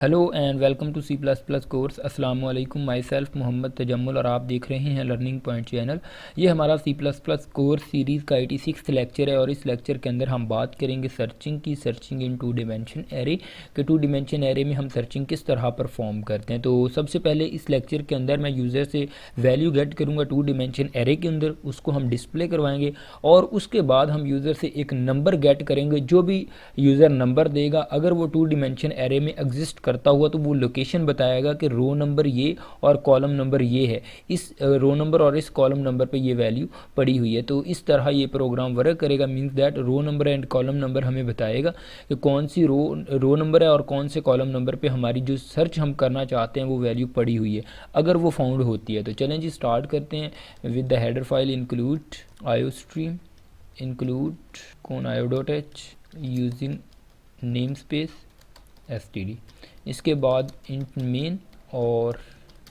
Hello and welcome to C plus plus course. अस्सलाम वालेकुम। My self Mohammad Tajammul और आप देख रहे हैं लर्निंग पॉइंट चैनल। ये हमारा C plus plus course series का 86 लेक्चर है और इस लेक्चर के अंदर हम बात करेंगे सर्चिंग की। Searching in two dimension array के टू डिमेंशन एरे में हम सर्चिंग किस तरह परफॉर्म करते हैं। तो सबसे पहले इस लेक्चर के अंदर मैं यूज़र से वैल्यू गेट करूँगा टू डिमेंशन एरे के अंदर, उसको हम डिस्प्ले करवाएंगे और उसके बाद हम यूज़र से एक नंबर गेट करेंगे। जो भी यूज़र नंबर देगा अगर वो टू डिमेंशन एरे में एग्जिस्ट करता हुआ तो वो लोकेशन बताएगा कि रो नंबर ये और कॉलम नंबर ये है, इस रो नंबर और इस कॉलम नंबर पे ये वैल्यू पड़ी हुई है। तो इस तरह ये प्रोग्राम वर्क करेगा। Means that row number and column number हमें बताएगा कि कौन सी रो नंबर है और कौन से कॉलम नंबर पे हमारी जो सर्च हम करना चाहते हैं वो वैल्यू पड़ी हुई है अगर वो फाउंड होती है। तो चलें जी स्टार्ट करते हैं with the header file include iostream include कौन io.h using name space std। इसके बाद इंट मेन और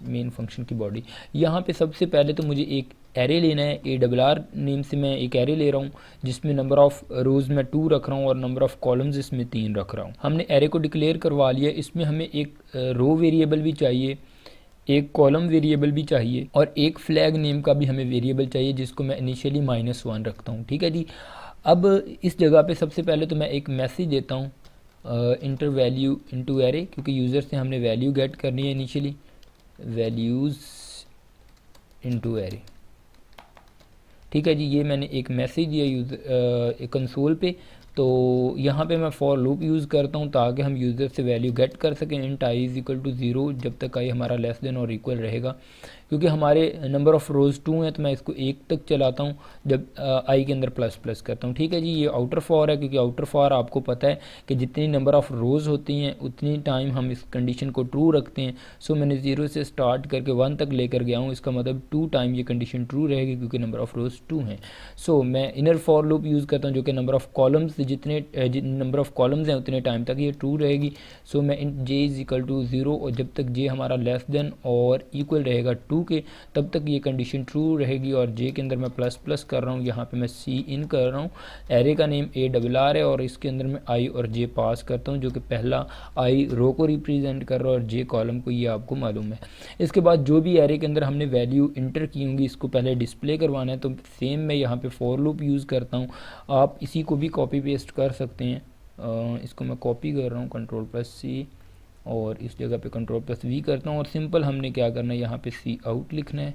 मेन फंक्शन की बॉडी। यहाँ पे सबसे पहले तो मुझे एक एरे लेना है। ARR नेम से मैं एक एरे ले रहा हूँ जिसमें नंबर ऑफ़ रोज़ मैं 2 रख रहा हूँ और नंबर ऑफ़ कॉलम्स इसमें 3 रख रहा हूँ। हमने एरे को डिक्लेयर करवा लिया। इसमें हमें एक रो वेरिएबल भी चाहिए, एक कॉलम वेरिएबल भी चाहिए और एक फ्लैग नेम का भी हमें वेरिएबल चाहिए जिसको मैं इनिशियली -1 रखता हूँ। ठीक है जी। अब इस जगह पे सबसे पहले तो मैं एक मैसेज देता हूँ इंटर वैल्यू इनटू एरे, क्योंकि यूज़र से हमने वैल्यू गेट करनी है इनिशियली, वैल्यूज़ इनटू एरे। ठीक है जी। ये मैंने एक मैसेज दिया यूज़र कंसोल पे। तो यहाँ पे मैं फॉर लूप यूज़ करता हूँ ताकि हम यूज़र से वैल्यू गेट कर सकें। Int I is equal to 0 जब तक आई हमारा लेस देन और इक्वल रहेगा, क्योंकि हमारे नंबर ऑफ़ रोज़ 2 हैं तो मैं इसको 1 तक चलाता हूँ जब आई के अंदर प्लस प्लस करता हूँ। ठीक है जी। ये आउटर फॉर है क्योंकि आउटर फॉर आपको पता है कि जितनी नंबर ऑफ़ रोज़ होती हैं उतनी टाइम हम इस कंडीशन को ट्रू रखते हैं। सो मैंने 0 से स्टार्ट करके 1 तक लेकर गया हूँ। इसका मतलब 2 टाइम ये कंडीशन ट्रू रहेगी क्योंकि नंबर ऑफ़ रोज़ 2 हैं। सो मैं इनर फॉर लूप यूज़ करता हूँ जो कि नंबर ऑफ़ कॉलम्स जितने नंबर ऑफ़ कॉलम्स हैं उतने टाइम तक ये ट्रू रहेगी। सो मैं इन j इज़ इक्वल टू 0 और जब तक j हमारा लेस देन और इक्वल रहेगा 2 के तब तक ये कंडीशन ट्रू रहेगी। और j के अंदर मैं प्लस प्लस कर रहा हूँ, यहाँ पे मैं c इन कर रहा हूँ। एरे का नेम ARR है और इसके अंदर मैं i और j पास करता हूँ जो कि पहला i रो को रिप्रेजेंट कर रहा है और j कॉलम को, ये आपको मालूम है। इसके बाद जो भी एरे के अंदर हमने वैल्यू इंटर की होंगी इसको पहले डिस्प्ले करवाना है। तो सेम मैं यहाँ पे फॉर लूप यूज़ करता हूँ। आप इसी को भी कॉपी पेस्ट कर सकते हैं। इसको मैं कॉपी कर रहा हूँ Ctrl+C और इस जगह पे Ctrl+V करता हूँ और सिंपल हमने क्या करना है यहाँ पे सी आउट लिखना है,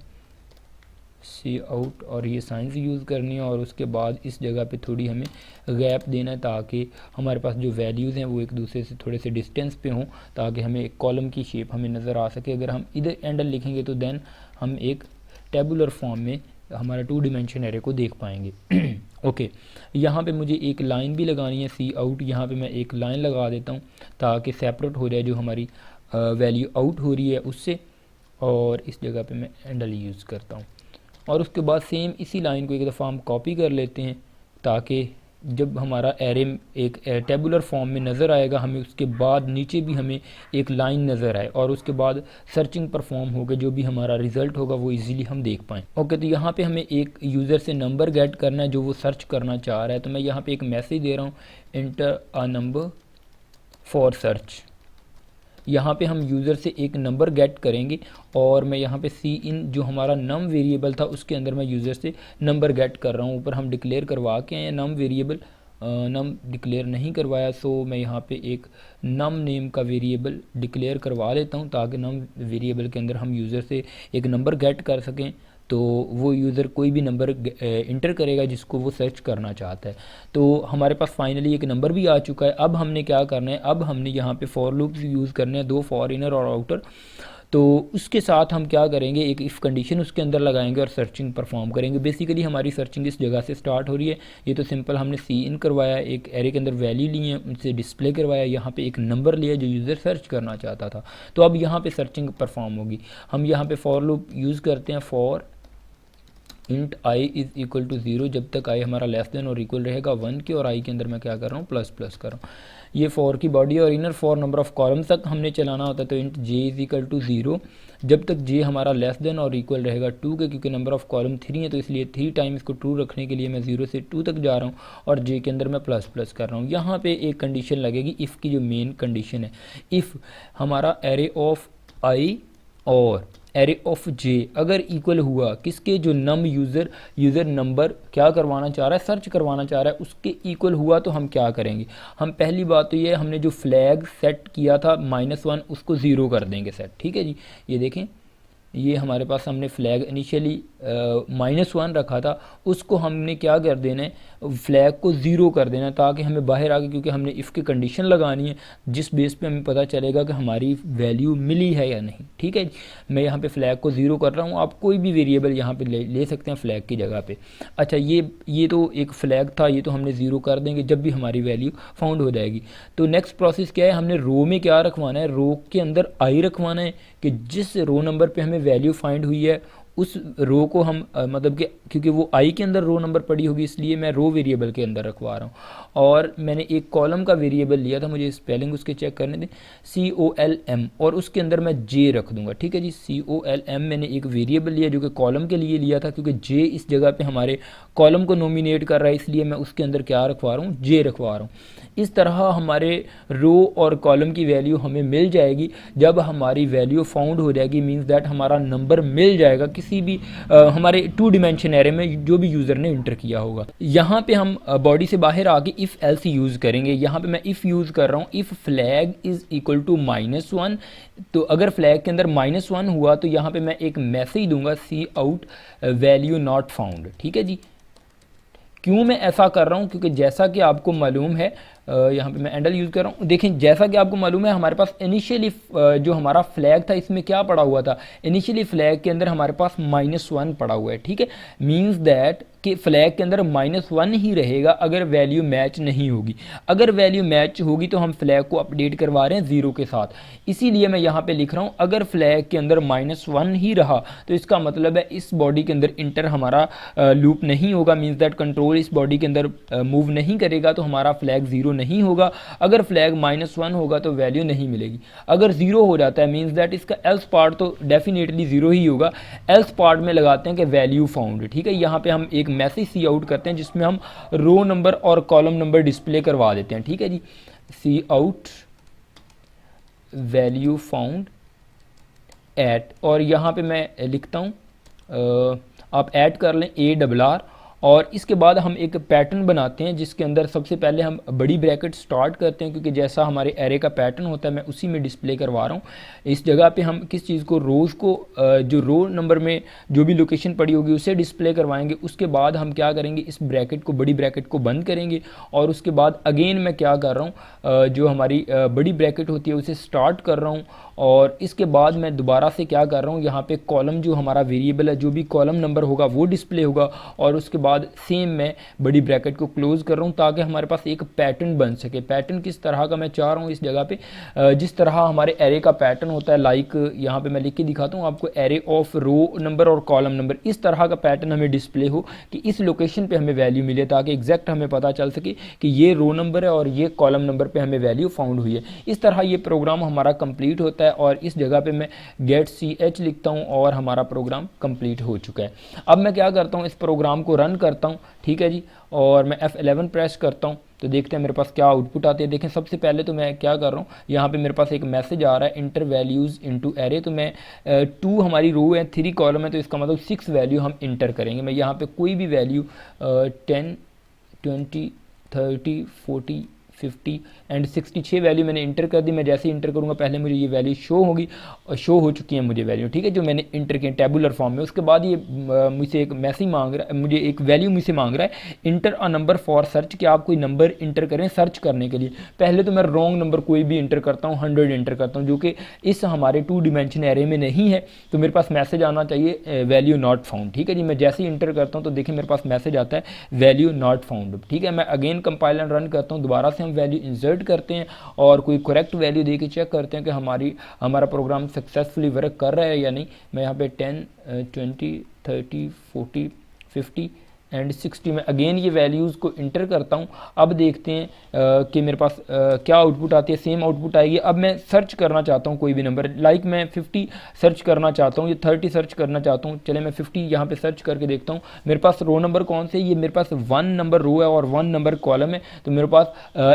सी आउट, और ये साइंस यूज़ करनी है और उसके बाद इस जगह पे थोड़ी हमें गैप देना है ताकि हमारे पास जो वैल्यूज़ हैं वो एक दूसरे से थोड़े से डिस्टेंस पे हों ताकि हमें एक कॉलम की शेप हमें नज़र आ सके। अगर हम इधर एंडल लिखेंगे तो देन हम एक टेबुलर फॉर्म में हमारा टू डिमेंशन एरे को देख पाएंगे। ओके। यहाँ पे मुझे एक लाइन भी लगानी है, सी आउट। यहाँ पे मैं एक लाइन लगा देता हूँ ताकि सेपरेट हो जाए जो हमारी वैल्यू आउट हो रही है उससे, और इस जगह पे मैं एंडल यूज़ करता हूँ। और उसके बाद सेम इसी लाइन को एक दफ़ा हम कॉपी कर लेते हैं ताकि जब हमारा एरे एक टेबुलर फॉर्म में नज़र आएगा हमें उसके बाद नीचे भी हमें एक लाइन नज़र आए और उसके बाद सर्चिंग परफॉर्म होगा, जो भी हमारा रिज़ल्ट होगा वो इजीली हम देख पाएँ। ओके। तो यहाँ पे हमें एक यूज़र से नंबर गेट करना है जो वो सर्च करना चाह रहा है। तो मैं यहाँ पे एक मैसेज दे रहा हूँ, enter a number for search. यहाँ पे हम यूज़र से एक नंबर गेट करेंगे और मैं यहाँ पे सी इन जो हमारा नम वेरिएबल था उसके अंदर मैं यूज़र से नंबर गेट कर रहा हूँ। ऊपर हम डिक्लेयर करवा के हैं नम वेरिएबल, नम डिक्लेयर नहीं करवाया। सो मैं यहाँ पे एक नम नेम का वेरिएबल डिक्लेयर करवा लेता हूँ ताकि नम वेरिएबल के अंदर हम यूज़र से एक नंबर गेट कर सकें। तो वो यूज़र कोई भी नंबर इंटर करेगा जिसको वो सर्च करना चाहता है। तो हमारे पास फाइनली एक नंबर भी आ चुका है। अब हमने क्या करना है, अब हमने यहाँ पे फॉर लूप्स यूज़ करने हैं, 2 फॉर इनर और आउटर। तो उसके साथ हम क्या करेंगे, एक इफ़ कंडीशन उसके अंदर लगाएंगे और सर्चिंग परफॉर्म करेंगे। बेसिकली हमारी सर्चिंग इस जगह से स्टार्ट हो रही है। ये तो सिंपल हमने सी इन करवाया, एक एरे के अंदर वैल्यू ली है उनसे डिस्प्ले करवाया, यहाँ पे एक नंबर लिया जो यूज़र सर्च करना चाहता था। तो अब यहाँ पे सर्चिंग परफॉर्म होगी। हम यहाँ पे फॉर लूप यूज़ करते हैं, for int I is equal to 0 जब तक आई हमारा लेस देन और इक्वल रहेगा 1 के, और आई के अंदर मैं क्या कर रहा हूँ प्लस प्लस कर रहा हूँ। ये फॉर की बॉडी और inner for number of columns तक हमने चलाना होता है। तो int J is equal to 0 जब तक जे हमारा लेस देन और इक्वल रहेगा 2 के, क्योंकि नंबर ऑफ़ कॉलम 3 है तो इसलिए 3 टाइम इसको ट्रू रखने के लिए मैं 0 से 2 तक जा रहा हूँ और जे के अंदर मैं प्लस प्लस कर रहा हूँ। यहाँ पे एक कंडीशन लगेगी, इफ़ की जो मेन कंडीशन है, इफ़ हमारा एरे ऑफ आई और एरे ऑफ जे अगर इक्वल हुआ किसके, जो यूज़र नंबर क्या करवाना चाह रहा है, सर्च करवाना चाह रहा है, उसके इक्वल हुआ तो हम क्या करेंगे। हम पहली बात तो ये, हमने जो फ्लैग सेट किया था -1 उसको 0 कर देंगे सेट। ठीक है जी, ये देखें, ये हमारे पास हमने फ्लैग इनिशियली -1 रखा था, उसको हमने क्या कर देना है, फ्लैग को 0 कर देना है ताकि हमें बाहर आके, क्योंकि हमने इफ़ की कंडीशन लगानी है जिस बेस पे हमें पता चलेगा कि हमारी वैल्यू मिली है या नहीं। ठीक है, मैं यहाँ पे फ्लैग को 0 कर रहा हूँ, आप कोई भी वेरिएबल यहाँ पे ले सकते हैं फ्लैग की जगह पे। अच्छा, ये तो एक फ्लैग था, ये तो हमने 0 कर देंगे जब भी हमारी वैल्यू फाउंड हो जाएगी। तो नेक्स्ट प्रोसेस क्या है, हमने रो में क्या रखवाना है, रो के अंदर आई रखवाना है कि जिस रो नंबर पे हमें वैल्यू फाइंड हुई है उस रो को हम मतलब कि, क्योंकि वो आई के अंदर रो नंबर पड़ी होगी इसलिए मैं रो वेरिएबल के अंदर रखवा रहा हूँ। और मैंने एक कॉलम का वेरिएबल लिया था, मुझे स्पेलिंग उसके चेक करने दें, COLM, और उसके अंदर मैं जे रख दूंगा। ठीक है जी, COLM मैंने एक वेरिएबल लिया जो कि कॉलम के लिए लिया था, क्योंकि जे इस जगह पे हमारे कॉलम को नोमिनेट कर रहा है, इसलिए मैं उसके अंदर क्या रखवा रहा हूँ, जे रखवा रहा हूँ। इस तरह हमारे रो और कॉलम की वैल्यू हमें मिल जाएगी। जब हमारी वैल्यू फाउंड हो जाएगी मींस दैट हमारा नंबर मिल जाएगा किसी भी हमारे 2 डिमेंशन एरे में जो भी यूज़र ने इंटर किया होगा। यहाँ पे हम बॉडी से बाहर आके इफ़ एल्स यूज़ करेंगे। यहाँ पे मैं इफ़ यूज़ कर रहा हूँ, if flag is equal to -1, तो अगर फ्लैग के अंदर -1 हुआ तो यहाँ पे मैं एक मैसेज दूंगा, सी आउट वैल्यू नॉट फाउंड। ठीक है जी, क्यों मैं ऐसा कर रहा हूँ, क्योंकि जैसा कि आपको मालूम है, यहाँ पे मैं एंडल यूज़ कर रहा हूँ। देखें, जैसा कि आपको मालूम है हमारे पास इनिशियली जो हमारा फ्लैग था इसमें क्या पड़ा हुआ था, इनिशियली फ्लैग के अंदर हमारे पास -1 पड़ा हुआ है। ठीक है, मींस दैट कि फ्लैग के अंदर -1 ही रहेगा अगर वैल्यू मैच नहीं होगी। अगर वैल्यू मैच होगी तो हम फ्लैग को अपडेट करवा रहे हैं 0 के साथ, इसीलिए मैं यहाँ पे लिख रहा हूँ अगर फ्लैग के अंदर -1 ही रहा तो इसका मतलब है इस बॉडी के अंदर इंटर हमारा लूप नहीं होगा, मींस दैट कंट्रोल इस बॉडी के अंदर मूव नहीं करेगा, तो हमारा फ्लैग 0 नहीं होगा। अगर फ्लैग -1 होगा तो वैल्यू नहीं मिलेगी। अगर 0 हो जाता है मींस दैट इसका एल्स पार्ट तो डेफिनेटली 0 ही होगा। एल्स पार्ट में लगाते हैं कि वैल्यू फाउंड। ठीक है, यहाँ पे हम एक मैसेज सी आउट करते हैं जिसमें हम रो नंबर और कॉलम नंबर डिस्प्ले करवा देते हैं। ठीक है जी, सी आउट वैल्यू फाउंड एट, और यहाँ पे मैं लिखता हूँ आप ऐड कर लें ARR, और इसके बाद हम एक पैटर्न बनाते हैं जिसके अंदर सबसे पहले हम बड़ी ब्रैकेट स्टार्ट करते हैं, क्योंकि जैसा हमारे एरे का पैटर्न होता है मैं उसी में डिस्प्ले करवा रहा हूँ। इस जगह पे हम किस चीज़ को, रोज़ को जो रो नंबर में जो भी लोकेशन पड़ी होगी उसे डिस्प्ले करवाएंगे। उसके बाद हम क्या करेंगे, इस ब्रैकेट को, बड़ी ब्रैकेट को बंद करेंगे, और उसके बाद अगेन मैं क्या कर रहा हूँ, जो हमारी बड़ी ब्रैकेट होती है उसे स्टार्ट कर रहा हूँ, और इसके बाद मैं दोबारा से क्या कर रहा हूँ, यहाँ पे कॉलम जो हमारा वेरिएबल है, जो भी कॉलम नंबर होगा वो डिस्प्ले होगा, और उसके बाद सेम मैं बड़ी ब्रैकेट को क्लोज कर रहा हूँ ताकि हमारे पास एक पैटर्न बन सके। पैटर्न किस तरह का मैं चाह रहा हूँ इस जगह पे, जिस तरह हमारे एरे का पैटर्न होता है, लाइक यहाँ पे मैं लिख के दिखाता हूँ आपको, एरे ऑफ रो नंबर और कॉलम नंबर, इस तरह का पैटर्न हमें डिस्प्ले हो कि इस लोकेशन पे हमें वैल्यू मिले, ताकि एग्जैक्ट हमें पता चल सके कि ये रो नंबर है और ये कॉलम नंबर पे हमें वैल्यू फाउंड हुई है। इस तरह ये प्रोग्राम हमारा कंप्लीट होता है, और इस जगह पे मैं गेट ch लिखता हूँ और हमारा प्रोग्राम कंप्लीट हो चुका है। अब मैं क्या करता हूँ, इस प्रोग्राम को रन करता हूँ। ठीक है जी, और मैं F11 प्रेस करता हूँ तो देखते हैं मेरे पास क्या आउटपुट आती है। देखें, सबसे पहले तो मैं क्या कर रहा हूँ, यहाँ पे मेरे पास एक मैसेज आ रहा है, इंटर वैल्यूज़ इनटू एरे। तो मैं 2 हमारी रो है, 3 कॉलम है, तो इसका मतलब 6 वैल्यू हम इंटर करेंगे। मैं यहाँ पे कोई भी वैल्यू 10, 20, 30, 40, 50 एंड 66 वैल्यू मैंने इंटर कर दी। मैं जैसे ही इंटर करूँगा पहले मुझे ये वैल्यू शो होगी, और शो हो चुकी है मुझे वैल्यू। ठीक है, जो मैंने इंटर किया टेबुलर फॉर्म में। उसके बाद ये मुझसे एक मैसेज मांग रहा है, मुझे एक वैल्यू मुझसे मांग रहा है, inter a number for search, कि आप कोई नंबर इंटर करें सर्च करने के लिए। पहले तो मैं रॉन्ग नंबर कोई भी इंटर करता हूँ, 100 इंटर करता हूँ, जो कि इस हमारे 2 डिमेंशन एरे में नहीं है। तो मेरे पास मैसेज आना चाहिए वैल्यू नॉट फाउंड। ठीक है जी, मैं जैसे ही इंटर करता हूँ तो देखिए मेरे पास मैसेज आता है वैल्यू नॉट फाउंड। ठीक है, मैं अगेन कंपाइल एंड रन करता हूँ, दोबारा से हम वैल्यू इंसर्ट करते हैं और कोई करेक्ट वैल्यू दे के चेक करते हैं कि हमारा प्रोग्राम सक्सेसफुली वर्क कर रहा है या नहीं। मैं यहाँ पे 10, 20, 30, 40, 50 एंड 60 में अगेन ये वैल्यूज़ को इंटर करता हूँ। अब देखते हैं कि मेरे पास क्या आउटपुट आती है। सेम आउटपुट आएगी। अब मैं सर्च करना चाहता हूँ कोई भी नंबर, लाइक मैं 50 सर्च करना चाहता हूँ, ये 30 सर्च करना चाहता हूँ। चले मैं 50 यहाँ पे सर्च करके देखता हूँ मेरे पास रो नंबर कौन से, ये मेरे पास 1 नंबर रो है और 1 नंबर कॉलम है, तो मेरे पास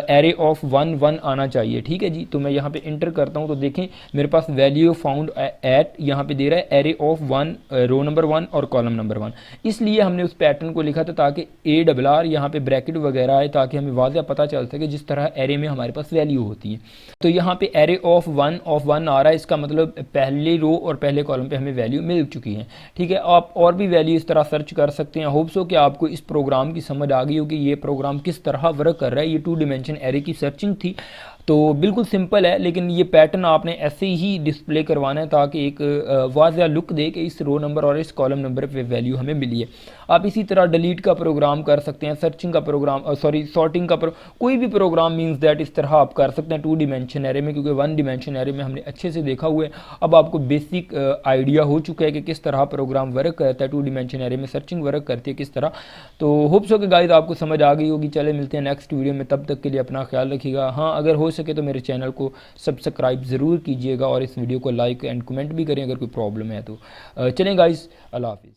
एरे ऑफ 1 1 आना चाहिए। ठीक है जी, तो मैं यहाँ पे इंटर करता हूँ तो देखें मेरे पास वैल्यू फाउंड एट यहाँ पे दे रहा है एरे ऑफ 1 रो नंबर 1 और कॉलम नंबर 1। इसलिए हमने उस पैटर्न को लिखा था ताकि ARR यहाँ पे ब्रैकेट वगैरह आए, ताकि हमें वाज़ह पता चल सके जिस तरह एरे में हमारे पास वैल्यू होती है। तो यहाँ पे एरे ऑफ 1 आ रहा है, इसका मतलब पहले रो और पहले कॉलम पे हमें वैल्यू मिल चुकी है। ठीक है, आप और भी वैल्यू इस तरह सर्च कर सकते हैं। होप्स हो कि आपको इस प्रोग्राम की समझ आ गई होगी, ये प्रोग्राम किस तरह वर्क कर रहा है। ये 2 डिमेंशन एरे की सर्चिंग थी, तो बिल्कुल सिंपल है, लेकिन ये पैटर्न आपने ऐसे ही डिस्प्ले करवाना है ताकि एक वाज़ह लुक दे कि इस रो नंबर और इस कॉलम नंबर पे वैल्यू हमें मिली है। आप इसी तरह डिलीट का प्रोग्राम कर सकते हैं, सर्चिंग का प्रोग्राम सॉर्टिंग का कोई भी प्रोग्राम मींस दैट इस तरह आप कर सकते हैं 2 डिमेंशन एरे में, क्योंकि 1 डिमेंशन एरे में हमने अच्छे से देखा हुआ है। अब आपको बेसिक आइडिया हो चुका है कि किस तरह प्रोग्राम वर्क करता है, 2 डिमेंशन एरे में सर्चिंग वर्क करती है किस तरह। तो होप्स हो कि गाइस आपको समझ आ गई होगी। चले मिलते हैं नेक्स्ट वीडियो में, तब तक के लिए अपना ख्याल रखिएगा। हाँ, अगर हो सके तो मेरे चैनल को सब्सक्राइब ज़रूर कीजिएगा और इस वीडियो को लाइक एंड कमेंट भी करें अगर कोई प्रॉब्लम है तो। चलें गाइस, अल्लाह हाफिज़।